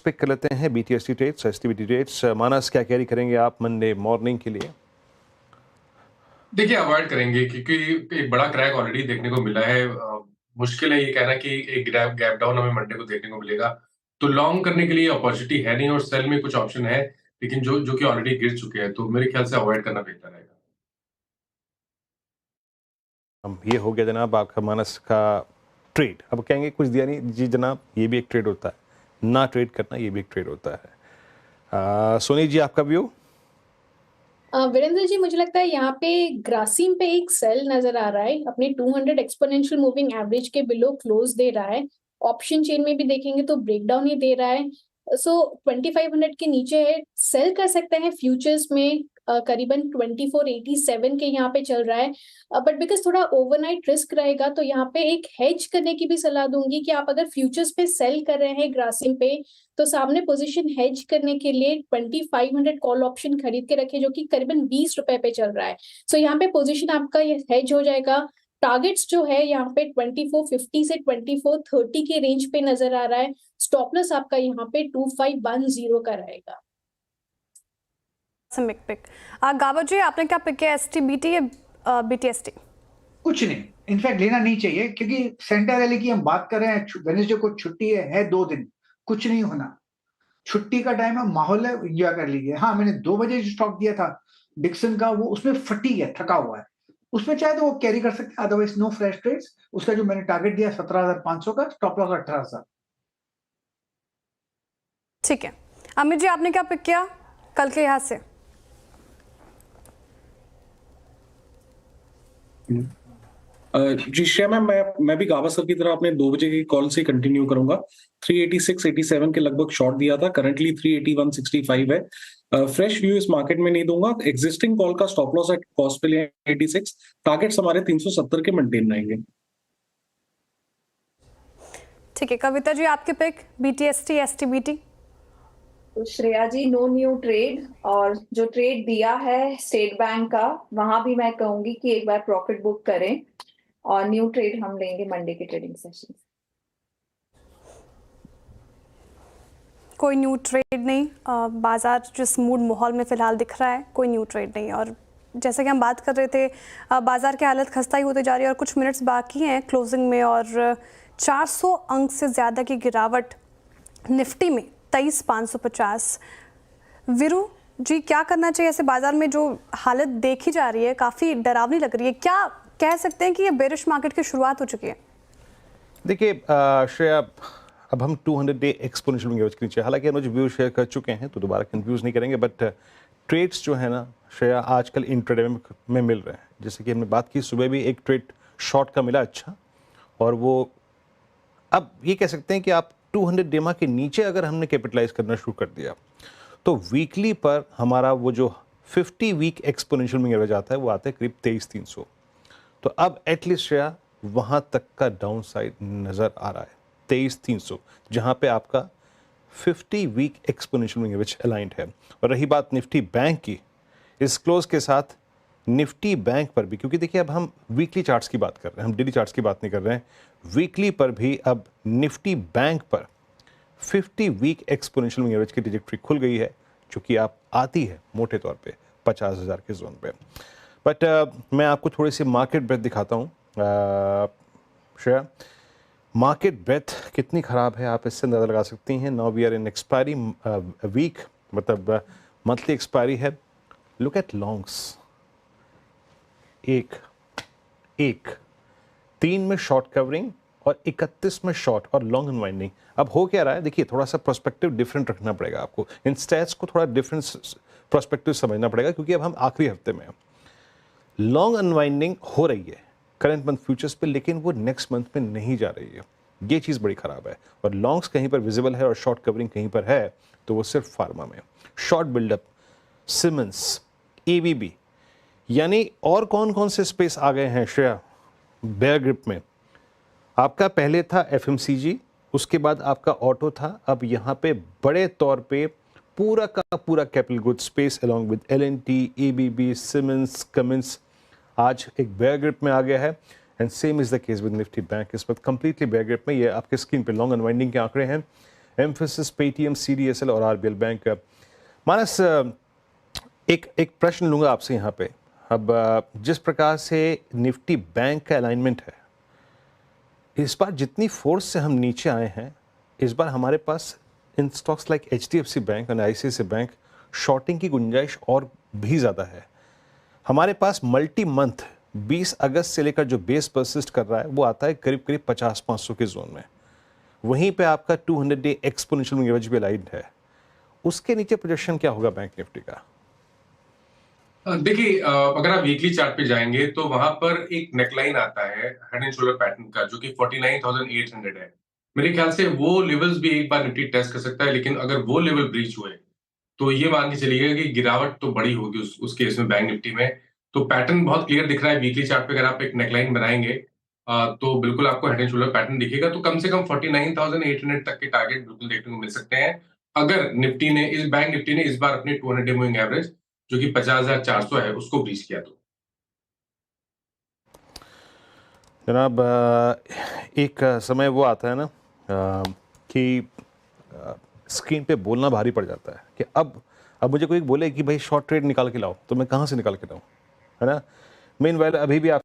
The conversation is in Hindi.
पिक कर लेते हैं, BTST ट्रेड्स, STBT ट्रेड्स। मानस, क्या कैरी करेंगे आप मंडे मॉर्निंग के लिए? देखिए, अवॉइड करेंगे क्योंकि एक बड़ा क्रैक ऑलरेडी देखने को मिला है। मुश्किल है ये कहना कि एक गैप गैप डाउन हमें मंडे को देखने को मिलेगा। तो लॉन्ग करने के लिए अपॉर्चुनिटी है नहीं और सेल में कुछ ऑप्शन है, लेकिन जो जो कि ऑलरेडी गिर चुके हैं, तो मेरे ख्याल से अवॉइड करना बेहतर रहेगा। ये हो गया जनाब आपका मानस का ट्रेड। अब कहेंगे कुछ दिया नहीं जी जनाब, ये भी एक ट्रेड होता है, ना ट्रेड करना ये भी एक ट्रेड होता है। सोनी जी, आपका व्यू? वीरेंद्र जी, मुझे लगता है यहाँ पे ग्रासिम पे एक सेल नजर आ रहा है, अपने 200 एक्सपोनेंशियल मूविंग एवरेज के बिलो क्लोज दे रहा है। ऑप्शन चेन में भी देखेंगे तो ब्रेकडाउन ही दे रहा है। सो 2500 के नीचे है, सेल कर सकते हैं फ्यूचर्स में। करीबन 2487 के यहाँ पे चल रहा है, बट बिकॉज थोड़ा ओवरनाइट रिस्क रहेगा, तो यहाँ पे एक हेज करने की भी सलाह दूंगी कि आप अगर फ्यूचर्स पे सेल कर रहे हैं ग्रासिम पे, तो सामने पोजीशन हेज करने के लिए 2500 कॉल ऑप्शन खरीद के रखे, जो कि करीबन 20 रुपए पे चल रहा है। सो यहाँ पे पोजीशन आपका हेज हो जाएगा। टारगेट्स जो है यहाँ पे 2450 से 2430 के रेंज पे नजर आ रहा है। स्टॉप लॉस आपका यहाँ पे 2510 का रहेगा। पिक गाबा जी, आपने क्या पिक किया, STBT या BTST? कुछ नहीं, इनफैक्ट लेना नहीं चाहिए क्योंकि सेंटर रैली की हम बात कर रहे हैं। वेडनेसडे को छुट्टी है 2 दिन, कुछ नहीं होना। छुट्टी का टाइम है, माहौल है, एंजॉय कर लीजिए। हाँ, मैंने 2 बजे जो स्टॉक दिया था डिक्सन का, वो उसमें फटीग है, थका हुआ है। उसमें चाहे तो वो कैरी कर सकते हैं, अदरवाइज नो फ्रेश ट्रेड्स। उसका जो मैंने टारगेट दिया 17,500 का, स्टॉप लॉस 18,000। ठीक है, अमित जी आपने क्या पिक किया कल के यहाँ से? जी श्रेया मैम, मैं भी गावा सर की तरह अपने 2 बजे की कॉल से कंटिन्यू करूंगा। 386-87 के लगभग शॉर्ट दिया था, करंटली 381-65 है। फ्रेश व्यू इस मार्केट में नहीं दूंगा। एग्जिस्टिंग कॉल का स्टॉप लॉस एट कॉस्ट पे लिया 86, टारगेट्स हमारे 370 के मेंटेन रहेंगे। ठीक है, कविता जी आपके पिक BTST STBT? तो Shreya ji, no new trade, और जो ट्रेड दिया है स्टेट बैंक का, वहां भी मैं कहूंगी कि एक बार प्रॉफिट बुक करें, और न्यू ट्रेड हम लेंगे मंडे के ट्रेडिंग सेशन। कोई न्यू ट्रेड नहीं, बाजार जिस मूड माहौल में फिलहाल दिख रहा है, कोई न्यू ट्रेड नहीं। और जैसे कि हम बात कर रहे थे, बाजार की हालत खस्ता ही होती जा रही है और कुछ मिनट्स बाकी हैं क्लोजिंग में, और 400 अंक से ज़्यादा की गिरावट निफ्टी में 23,550। वीरू जी, क्या करना चाहिए ऐसे बाजार में जो हालत देखी जा रही है, काफ़ी डरावनी लग रही है? क्या कह सकते हैं कि ये बेरिश मार्केट की शुरुआत हो चुकी है? देखिए श्रेया, अब हम 200 डे एक्सपोनेंशियल मूविंग एवरेज के नीचे, हालांकि अनुज व्यू शेयर कर चुके हैं तो दोबारा कंफ्यूज नहीं करेंगे, बट ट्रेड्स जो है ना श्रेया, आजकल इंट्राडे में मिल रहे हैं। जैसे कि हमने बात की, सुबह भी एक ट्रेड शॉर्ट का मिला अच्छा, और वो अब ये कह सकते हैं कि आप 200 डेमा के नीचे अगर हमने कैपिटलाइज करना शुरू कर दिया, तो वीकली पर हमारा वो जो 50 वीक एक्सपोनेंशियल मूविंग एवरेज आता है, वो आता है करीब 23,300। तो अब एटलीस्ट श्रेया वहाँ तक का डाउन साइड नज़र आ रहा है 23,300, जहाँ पे आपका 50 week exponential moving average aligned है। और रही बात निफ्टी बैंक की, इस क्लोज के साथ निफ्टी बैंक पर भी, क्योंकि देखिए अब हम वीकली चार्ट्स की बात कर रहे हैं, हम डेली चार्ट्स की बात नहीं कर रहे हैं, वीकली पर भी अब निफ्टी बैंक पर 50 वीक एक्सपोनेंशियल मूविंग एवरेज की ट्रैजेक्टरी खुल गई है, जो कि आप आती है मोटे तौर पे 50,000 के जोन पे। बट मैं आपको थोड़ी सी मार्केट ब्रेथ दिखाता हूँ श्रेया। मार्केट ब्रेथ कितनी ख़राब है आप इससे अंदाज़ा लगा सकती हैं। Now we are in expiry week, मतलब मंथली एक्सपायरी है। लुक एट लॉन्ग्स, एक 3 में शॉर्ट कवरिंग और 31 में शॉर्ट और लॉन्ग अनवाइंडिंग। अब हो क्या रहा है, देखिए थोड़ा सा प्रोस्पेक्टिव डिफरेंट रखना पड़ेगा आपको, इन स्टैट्स को थोड़ा डिफरेंट प्रोस्पेक्टिव समझना पड़ेगा, क्योंकि अब हम आखिरी हफ्ते में हैं। लॉन्ग अनवाइंडिंग हो रही है करंट मंथ फ्यूचर्स पे, लेकिन वो नेक्स्ट मंथ में नहीं जा रही है, ये चीज़ बड़ी ख़राब है। और लॉन्ग्स कहीं पर विजिबल है और शॉर्ट कवरिंग कहीं पर है, तो वो सिर्फ फार्मा में। शॉर्ट बिल्डअप, सिमेंस, ABB, यानी और कौन कौन से स्पेस आ गए हैं श्रेया बेयर ग्रिप में? आपका पहले था FMCG, उसके बाद आपका ऑटो था, अब यहाँ पे बड़े तौर पे पूरा का पूरा capital good space along with L&T, ABB, Siemens, Cummins आज एक बेयर ग्रिप में आ गया है। And same is the case with Nifty bank, इस वक्त कंप्लीटली बेयर ग्रिप में। ये आपके स्क्रीन पे लॉन्ग अनवाइंडिंग के आंकड़े हैं। एम्फेसिस, पेटीएम, CDSL और RBL बैंक। मानस, एक प्रश्न लूँगा आपसे यहाँ पे। अब जिस प्रकार से निफ्टी बैंक का अलाइनमेंट है, इस बार जितनी फोर्स से हम नीचे आए हैं, इस बार हमारे पास इन स्टॉक्स लाइक HDFC बैंक और ICICI बैंक शॉर्टिंग की गुंजाइश और भी ज़्यादा है। हमारे पास मल्टी मंथ 20 अगस्त से लेकर जो बेस परसिस्ट कर रहा है वो आता है करीब करीब 50-500 के जोन में। वहीं पे आपका 200 डे एक्सपोनेंशियल मूविंग एवरेज भी अलाइन्ड है। उसके नीचे प्रोजेक्शन क्या होगा बैंक निफ्टी का? देखिए, अगर आप वीकली चार्ट पे जाएंगे तो वहां पर एक नेकलाइन आता है हेड एंड शोल्डर पैटर्न का, जो कि 49,800 है। मेरे ख्याल से वो लेवल्स भी एक बार निफ्टी टेस्ट कर सकता है, लेकिन अगर वो लेवल ब्रीच हुए तो ये मान के चलिएगा कि गिरावट तो बड़ी होगी उस केस में बैंक निफ्टी में। तो पैटर्न बहुत क्लियर दिख रहा है वीकली चार्ट पे। अगर आप एक नेकलाइन बनाएंगे तो बिल्कुल आपको हेड एंड शोल्डर पैटर्न दिखेगा। तो कम से कम 49,800 तक के टारगेट बिल्कुल देखने को मिल सकते हैं, अगर बैंक निफ्टी ने इस बार अपनी 200 डे मूविंग एवरेज जो कि 50,400 है उसको ब्रीच किया तो। जनाब, एक समय वो आता है ना कि स्क्रीन पे बोलना भारी पड़ जाता है कि अब मुझे कोई बोले कि भाई शॉर्ट ट्रेड निकाल के लाओ, तो मैं कहाँ से निकाल के लाऊं, है ना। मीनवाइल अभी भी आप